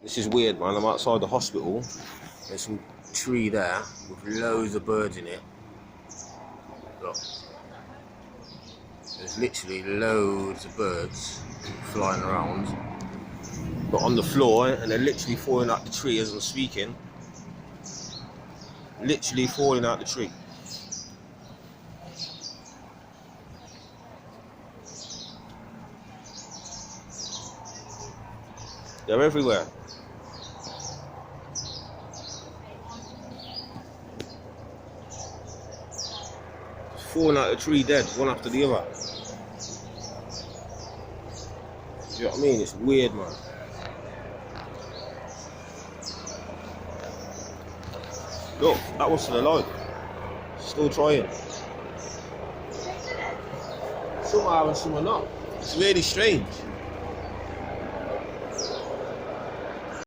This is weird, man. I'm outside the hospital. There's some tree there with loads of birds in it. Look. There's literally loads of birds flying around. But on the floor, and they're literally falling out the tree as I'm speaking. Literally falling out the tree. They're everywhere. Falling out the tree dead, one after the other. You know what I mean? It's weird, man. Look, that one's still alive. Still trying. Some are and some are not. It's really strange.